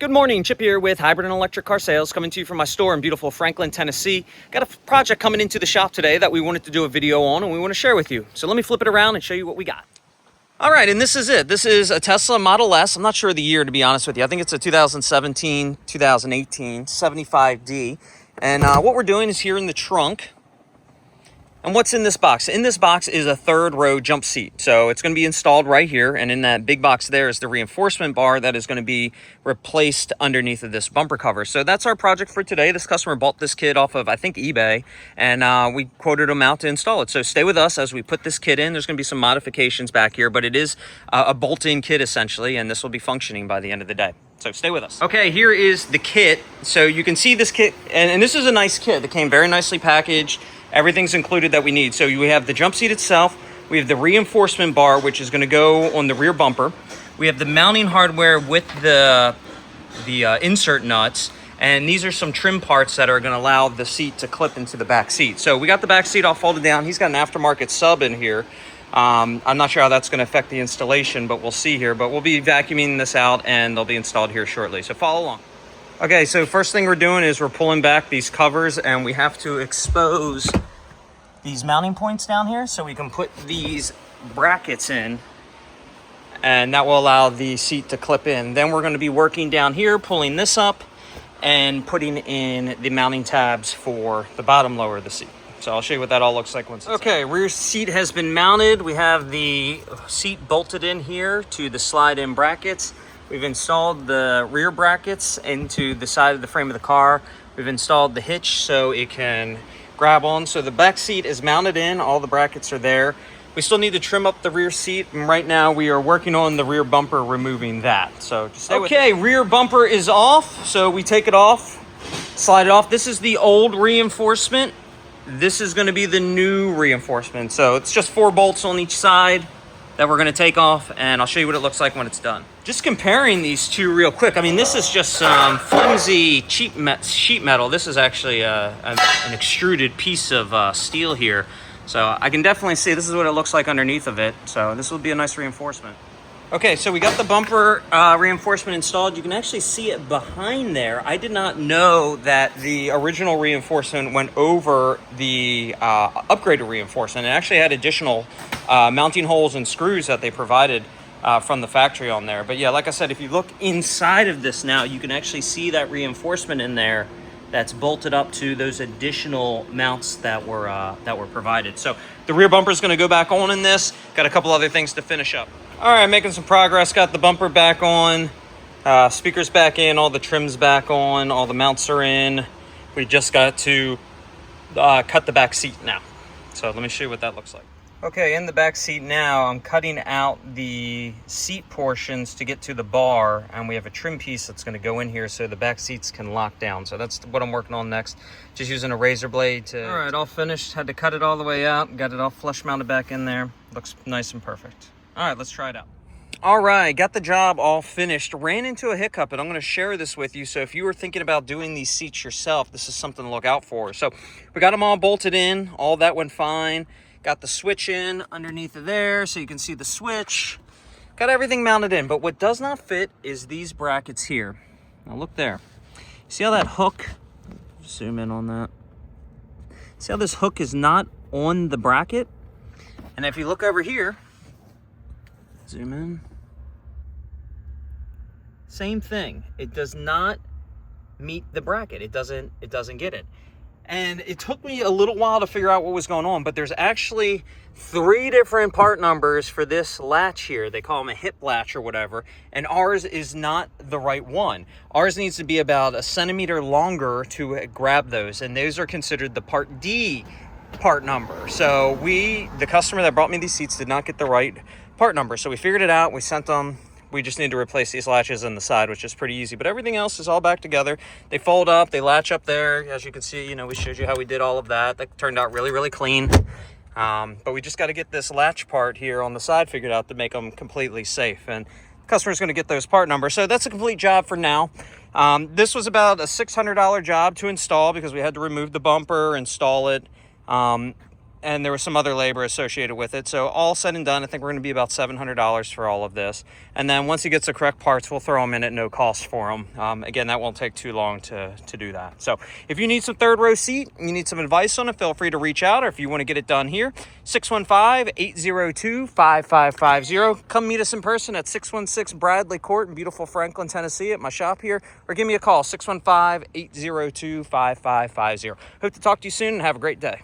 Good morning, Chip here with Hybrid and Electric Car Sales, coming to you from my store in beautiful Franklin, Tennessee. Got a project coming into the shop today that we wanted to do a video on and we want to share with you. So let me flip it around and show you what we got. All right, and this is it. This is a Tesla Model S. I'm not sure of the year, to be honest with you. I think it's a 2017, 2018 75D. And what we're doing is here in the trunk. And what's in this box? In this box is a third row jump seat. So it's going to be installed right here. And in that big box there is the reinforcement bar that is going to be replaced underneath of this bumper cover. So that's our project for today. This customer bought this kit off of, I think, eBay. And we quoted them out to install it. So stay with us as we put this kit in. There's going to be some modifications back here, but it is a bolt-in kit essentially. And this will be functioning by the end of the day. So stay with us. Okay, here is the kit. So you can see this kit. And this is a nice kit that came very nicely packaged. Everything's included that we need. So we have the jump seat itself. We have the reinforcement bar, which is going to go on the rear bumper. We have the mounting hardware with the insert nuts. And these are some trim parts that are going to allow the seat to clip into the back seat. So we got the back seat all folded down. He's got an aftermarket sub in here. I'm not sure how that's going to affect the installation, but we'll see here. But we'll be vacuuming this out and they'll be installed here shortly. So follow along. Okay, so first thing we're doing is we're pulling back these covers and we have to expose these mounting points down here so we can put these brackets in, and that will allow the seat to clip in. Then we're going to be working down here, pulling this up and putting in the mounting tabs for the bottom lower of the seat. So I'll show you what that all looks like once it's okay, rear seat has been mounted. We have the seat bolted in here to the slide-in brackets. We've installed the rear brackets into the side of the frame of the car. We've installed the hitch so it can grab on. So the back seat is mounted in. All the brackets are there. We still need to trim up the rear seat. And right now we are working on the rear bumper, removing that. So just stay with me. Okay, rear bumper is off. So we take it off, slide it off. This is the old reinforcement. This is going to be the new reinforcement. So it's just 4 bolts on each side that we're going to take off, and I'll show you what it looks like when it's done. Just comparing these two real quick. I mean, this is just some flimsy cheap sheet metal. This is actually an extruded piece of steel here. So I can definitely see this is what it looks like underneath of it. So this will be a nice reinforcement. Okay, so we got the bumper reinforcement installed. You can actually see it behind there. I did not know that the original reinforcement went over the upgraded reinforcement. It actually had additional mounting holes and screws that they provided from the factory on there. But yeah, like I said, if you look inside of this now, you can actually see that reinforcement in there that's bolted up to those additional mounts that were provided. So the rear bumper is going to go back on in this. Got a couple other things to finish up. All right, making some progress. Got the bumper back on, speakers back in, all the trims back on, all the mounts are in. We just got to cut the back seat now. So let me show you what that looks like. Okay, in the back seat now, I'm cutting out the seat portions to get to the bar, and we have a trim piece that's going to go in here so the back seats can lock down. So that's what I'm working on next. Just using a razor blade to... All right, all finished. Had to cut it all the way out. Got it all flush mounted back in there. Looks nice and perfect. All right, let's try it out. All right, got the job all finished. Ran into a hiccup, and I'm going to share this with you. So if you were thinking about doing these seats yourself, this is something to look out for. So we got them all bolted in. All that went fine. Got the switch in underneath of there so you can see the switch. Got everything mounted in, but what does not fit is these brackets here. Now look there. See how that hook, zoom in on that. See how this hook is not on the bracket? And if you look over here, zoom in. Same thing. It does not meet the bracket. It doesn't get it. And it took me a little while to figure out what was going on, but there's actually 3 different part numbers for this latch here. They call them a hip latch or whatever, and ours is not the right one. Ours needs to be about 1 centimeter longer to grab those, and those are considered the part D part number. So the customer that brought me these seats did not get the right part number. So we figured it out, we sent them. We just need to replace these latches on the side, which is pretty easy. But everything else is all back together. They fold up, they latch up there. As you can see, we showed you how we did all of that. That turned out really, really clean. But we just got to get this latch part here on the side figured out to make them completely safe. And the customer's going to get those part numbers. So that's a complete job for now. This was about a $600 job to install because we had to remove the bumper, install it. and there was some other labor associated with it. So all said and done, I think we're going to be about $700 for all of this. And then once he gets the correct parts, we'll throw them in at no cost for him. Again, that won't take too long to do that. So if you need some third row seat and you need some advice on it, feel free to reach out. Or if you want to get it done here, 615-802-5550. Come meet us in person at 616 Bradley Court in beautiful Franklin, Tennessee at my shop here, or give me a call, 615-802-5550. Hope to talk to you soon and have a great day.